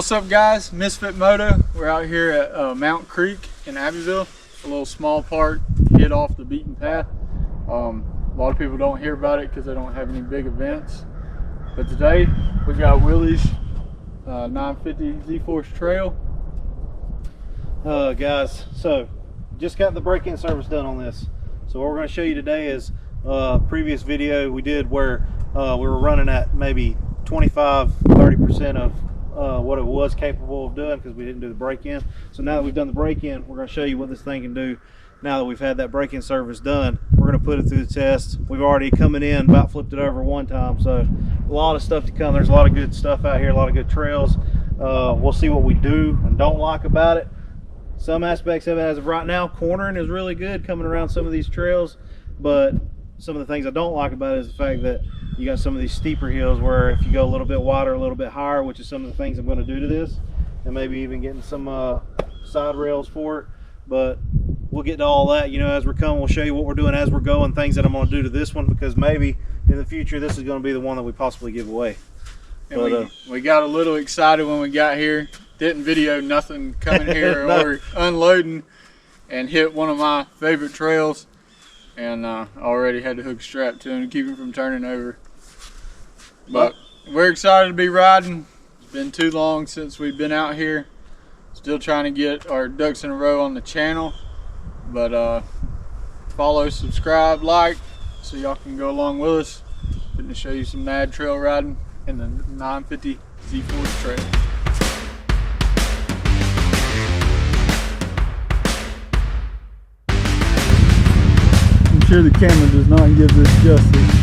What's up guys, Misfit Moto. We're out here at Mount Creek in Abbeville. A little small park, hid off the beaten path. A lot of people don't hear about it because they don't have any big events. But today we got Willie's 950 Z-Force Trail. Guys, so just got the break-in service done on this. So what we're going to show you today is a previous video we did where we were running at maybe 25-30% of what it was capable of doing because we didn't do the break-in. So now that we've done the break-in, we're going to show you what this thing can do. Now that we've had that break-in service done, we're going to put it through the test. We've already coming in, about flipped it over one time, so a lot of stuff to come. There's a lot of good stuff out here, a lot of good trails. We'll see what we do and don't like about it. Some aspects of it as of right now, cornering is really good coming around some of these trails, but some of the things I don't like about it is the fact that you got some of these steeper hills where if you go a little bit wider, a little bit higher, which is some of the things I'm going to do to this, and maybe even getting some side rails for it. But we'll get to all that, you know, as we're coming. We'll show you what we're doing as we're going, things that I'm going to do to this one, because maybe in the future this is going to be the one that we possibly give away. And but, we got a little excited when we got here. Didn't video nothing coming here no. Or unloading, and hit one of my favorite trails, and already had to hook a strap to him to keep him from turning over. But we're excited to be riding. It's been too long since we've been out here. Still trying to get our ducks in a row on the channel, but follow, subscribe, like, so y'all can go along with us. Going to show you some mad trail riding in the 950 Z-Force Trail. I'm sure the camera does not give this justice.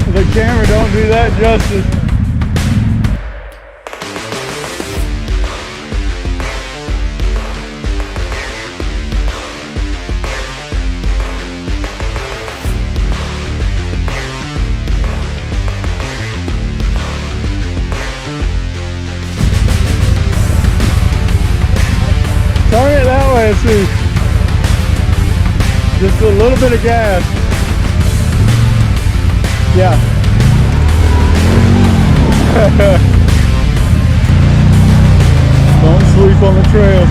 The camera don't do that justice. Turn it that way, see. Just a little bit of gas. Yeah. Don't sleep on the trail.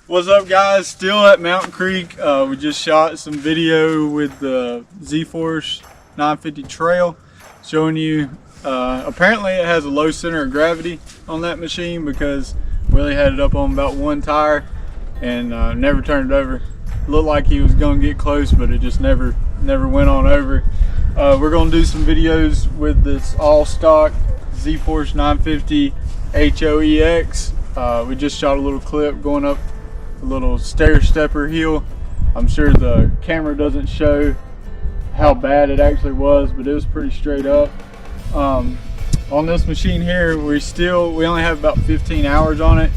What's up guys, still at Mount Creek. We just shot some video with the Z-Force 950 Trail showing you, apparently it has a low center of gravity on that machine because Willie had it up on about one tire and never turned it over. Looked like he was gonna get close, but it just never went on over. We're gonna do some videos with this all stock Z-Force 950 HOEX. We just shot a little clip going up a little stair stepper hill. I'm sure the camera doesn't show how bad it actually was, but it was pretty straight up. On this machine here, we only have about 15 hours on it,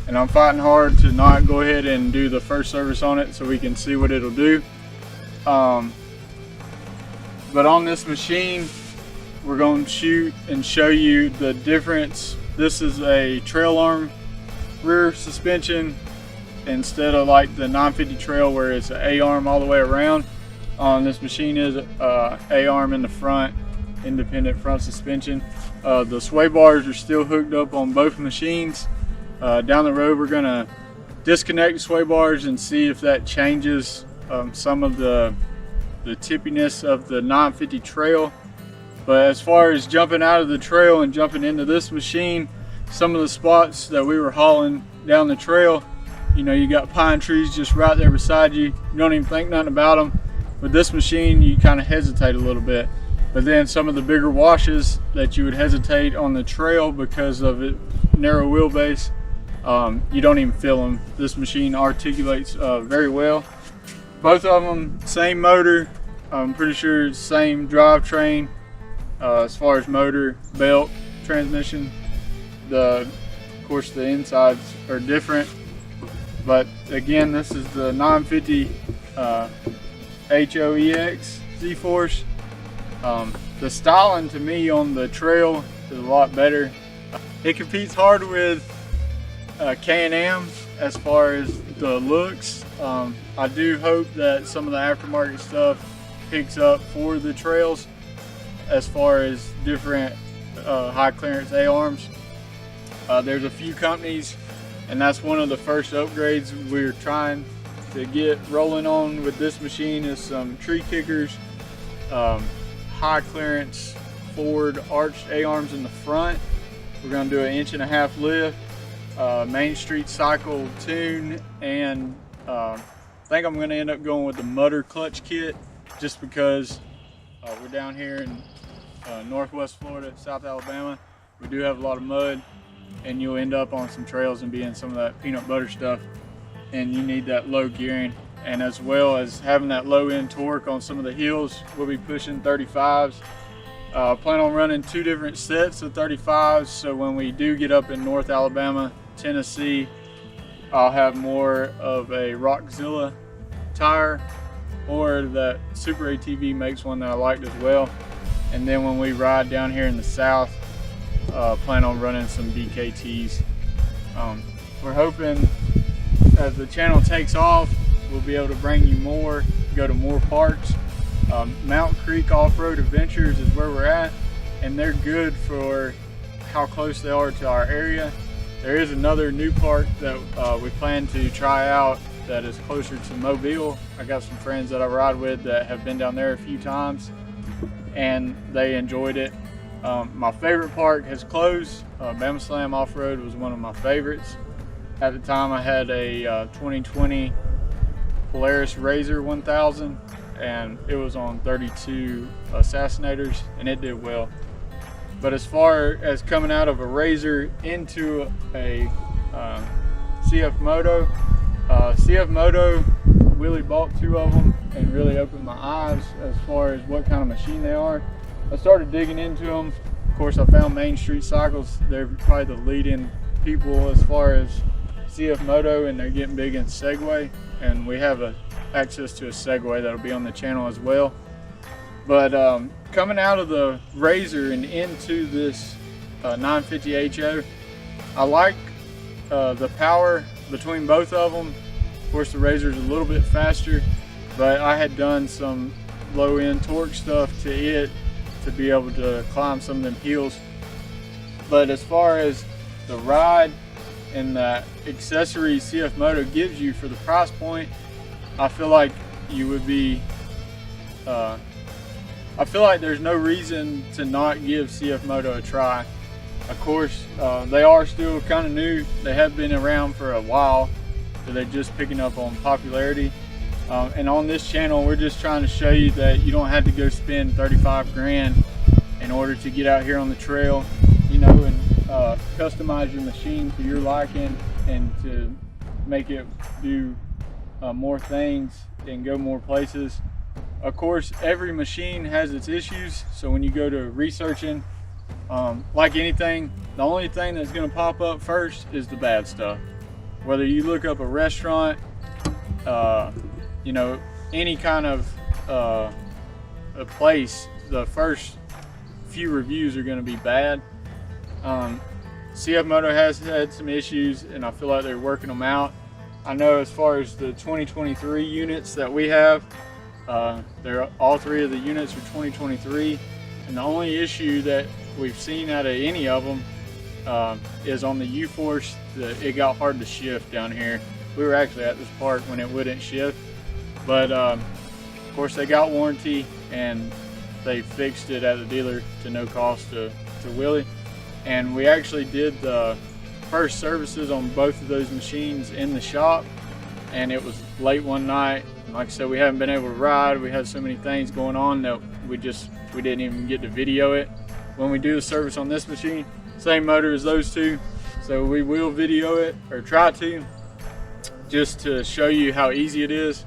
and I'm fighting hard to not go ahead and do the first service on it so we can see what it'll do. But on this machine, we're going to shoot and show you the difference. This is a trail arm rear suspension instead of like the 950 Trail where it's an A-arm all the way around. On this machine is A-arm in the front, independent front suspension. The sway bars are still hooked up on both machines. Down the road we're gonna disconnect the sway bars and see if that changes some of the tippiness of the 950 Trail. But as far as jumping out of the trail and jumping into this machine, some of the spots that we were hauling down the trail, you know, you got pine trees just right there beside you. You don't even think nothing about them. With this machine, you kind of hesitate a little bit. But then some of the bigger washes that you would hesitate on the trail because of it narrow wheelbase, You don't even feel them. This machine articulates very well. Both of them same motor. I'm pretty sure same drivetrain as far as motor, belt, transmission. Of course the insides are different, but again, this is the 950 HOEX Z-Force. The styling to me on the trail is a lot better. It competes hard with K&M as far as the looks. I do hope that some of the aftermarket stuff picks up for the trails as far as different high clearance A-arms. There's a few companies, and that's one of the first upgrades we're trying to get rolling on with this machine is some tree kickers, high clearance forward arched A-arms in the front. We're going to do an 1.5-inch lift, Main Street cycle tune, and I think I'm going to end up going with the Mutter clutch kit just because we're down here in northwest Florida, South Alabama. We do have a lot of mud, and you'll end up on some trails and be in some of that peanut butter stuff, and you need that low gearing, and as well as having that low end torque on some of the hills. We'll be pushing 35s. Plan on running 2 different sets of 35s, so when we do get up in North Alabama, Tennessee, I'll have more of a Rockzilla tire, or that Super ATV makes one that I liked as well. And then when we ride down here in the south, plan on running some DKTs. We're hoping as the channel takes off, we'll be able to bring you more, go to more parks. Mountain Creek Off-Road Adventures is where we're at, and they're good for how close they are to our area. There is another new park that we plan to try out that is closer to Mobile. I got some friends that I ride with that have been down there a few times, and they enjoyed it. My favorite park has closed. Bama Slam Off-Road was one of my favorites. At the time I had a 2020 Polaris Razor 1000, and it was on 32 Assassinators, and it did well. But as far as coming out of a Razor into a CFMoto, CFMoto, Willie bought 2 of them and really opened my eyes as far as what kind of machine they are. I started digging into them. Of course, I found Main Street Cycles. They're probably the leading people as far as CFMoto, and they're getting big in Segway, and we have access to a Segway that'll be on the channel as well. But coming out of the Razor and into this 950 HO, I like the power between both of them. Of course, the Razor's a little bit faster, but I had done some low end torque stuff to it to be able to climb some of them hills. But as far as the ride and the accessories CFMoto gives you for the price point, I feel like you would be I feel like there's no reason to not give CFMoto a try. Of course, they are still kind of new. They have been around for a while, so they're just picking up on popularity. And on this channel, we're just trying to show you that you don't have to go spend 35 grand in order to get out here on the trail, you know, and customize your machine to your liking and to make it do more things and go more places. Of course, every machine has its issues, so when you go to researching, like anything, the only thing that's going to pop up first is the bad stuff. Whether you look up a restaurant, you know, any kind of a place, the first few reviews are going to be bad. CFMoto has had some issues, and I feel like they're working them out. I know as far as the 2023 units that we have, all 3 of the units are 2023, and the only issue that we've seen out of any of them is on the U-Force. It got hard to shift down here. We were actually at this park when it wouldn't shift, but of course they got warranty and they fixed it at the dealer to no cost to Willie. And we actually did the first services on both of those machines in the shop, and it was late one night. Like I said, we haven't been able to ride. We had so many things going on that we didn't even get to video it. When we do the service on this machine, same motor as those 2, So we will video it, or try to, just to show you how easy it is.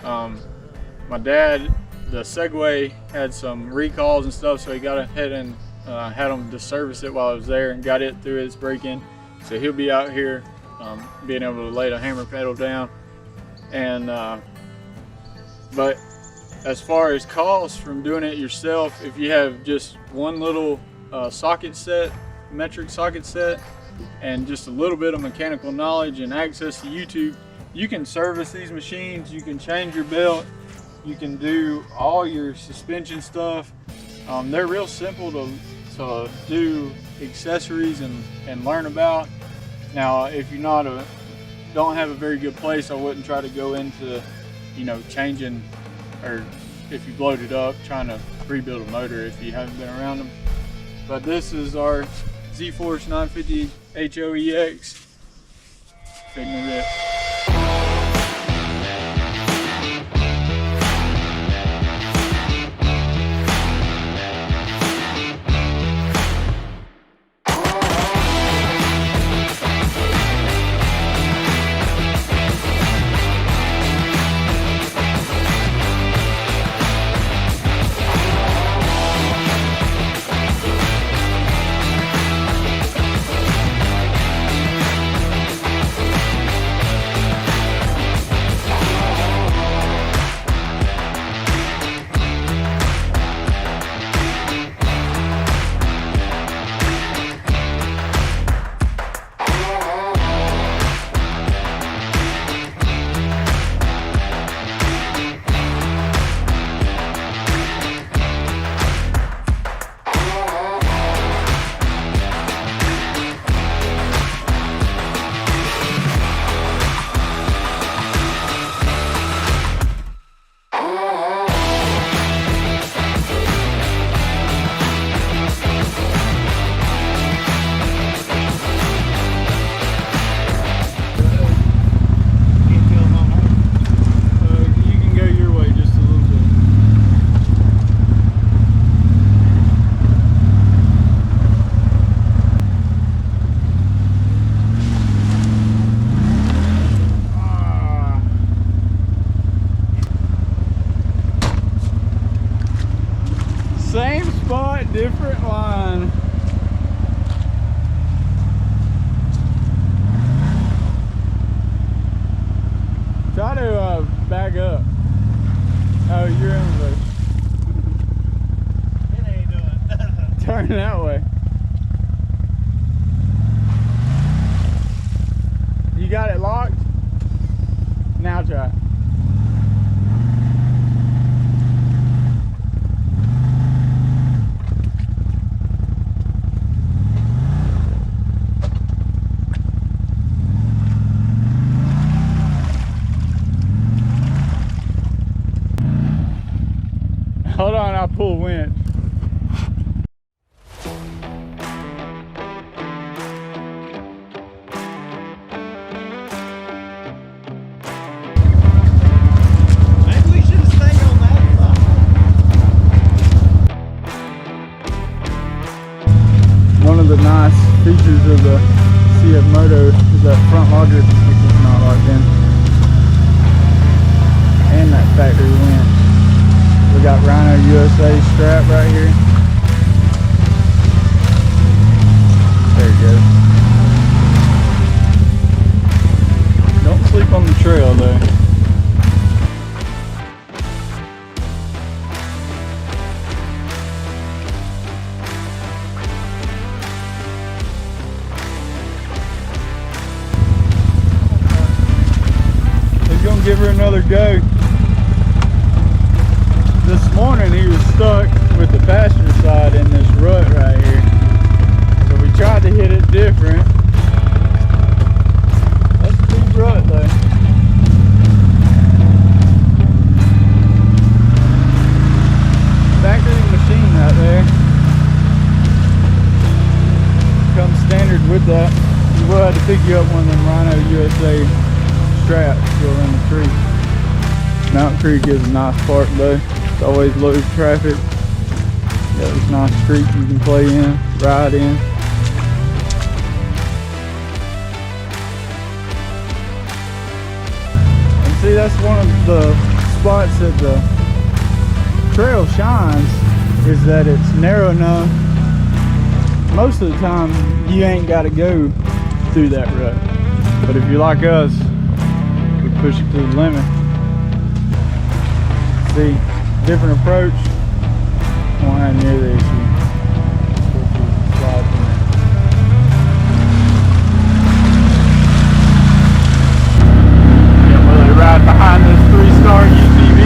My dad, the Segway had some recalls and stuff, so he got ahead and had them to service it while I was there and got it through its break-in. So he'll be out here being able to lay the hammer pedal down. And but as far as costs from doing it yourself, if you have just one little socket set, metric socket set, and just a little bit of mechanical knowledge and access to YouTube, you can service these machines, you can change your belt, you can do all your suspension stuff. They're real simple to do accessories and learn about. Now, if you're don't have a very good place, I wouldn't try to go into, you know, changing, or if you blowed it up, trying to rebuild a motor if you haven't been around them. But this is our Z-Force 950 HOEX. Fitting it. Same spot, different line. Try to back up. Oh, you're in the It ain't doing nothing. turn that way. You got it locked? Now try. Hold on, I'll pull a winch. Maybe we should stay on that side. One of the nice features of the CFMoto is that front locker, which is not locked in, and that factory winch. We got Rhino USA strap right here. There it goes. Don't sleep on the trail though. He's gonna give her another go. This morning he was stuck with the passenger side in this rut right here. So we tried to hit it different. That's a big rut though. Factory machine right there. Comes standard with that. You will have to pick you up one of them Rhino USA straps to go around the creek. Mountain Creek is a nice park though. It's always low traffic. Got this nice street you can play in, ride in. See, that's one of the spots that the trail shines, is that it's narrow enough. Most of the time, you ain't got to go through that rut. But if you're like us, we push it to the limit. See, different approach, won't have near the issue. Right behind this 3-star UTV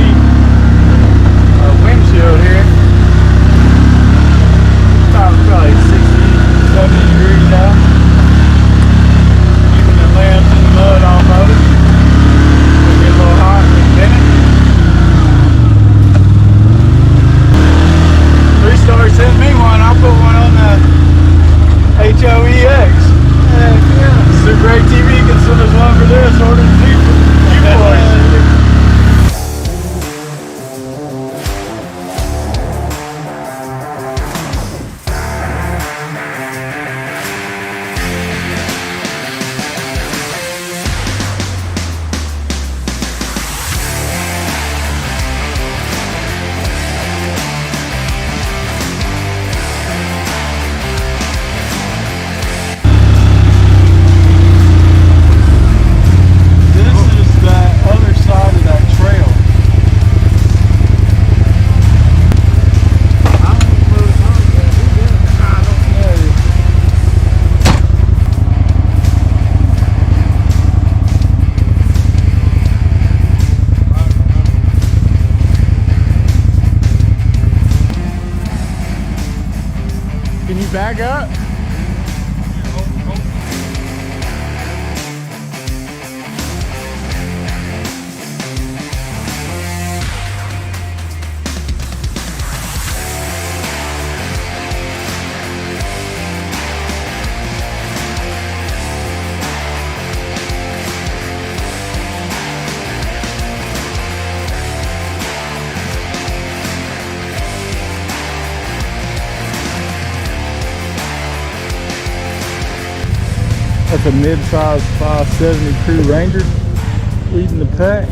windshield here. Probably 60, 70 degrees out. Keeping the lamps in the mud almost. It'll get a little hot in a minute. 3-star sent me one. I'll put one on the HOEX. Heck yeah. Super ATV can send us one for this. Order two for you boys. Can you back up? That's a mid-size 570 Crew Ranger leading the pack.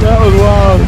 That was wild.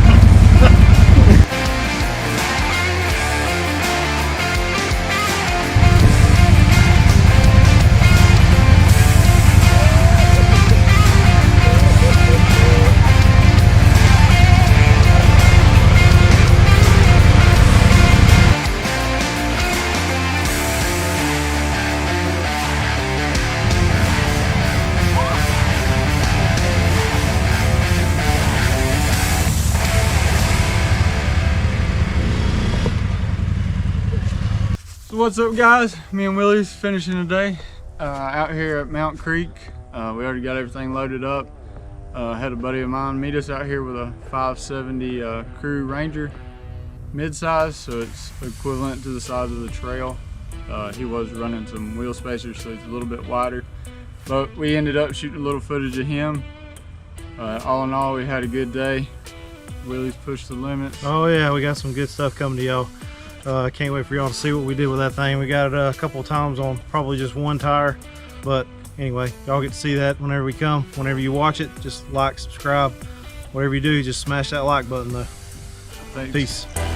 So what's up, guys? Me and Willie's finishing the day out here at Mount Creek. We already got everything loaded up. Had a buddy of mine meet us out here with a 570 Crew Ranger mid-size, so it's equivalent to the size of the trail. He was running some wheel spacers, so it's a little bit wider, but we ended up shooting a little footage of him. All in all, we had a good day. Willie's pushed the limits. Oh yeah, we got some good stuff coming to y'all. I can't wait for y'all to see what we did with that thing. We got it a couple of times on probably just one tire, but anyway, y'all get to see that whenever we come. Whenever you watch it, just like, subscribe, whatever you do, just smash that like button though. Thanks. Peace.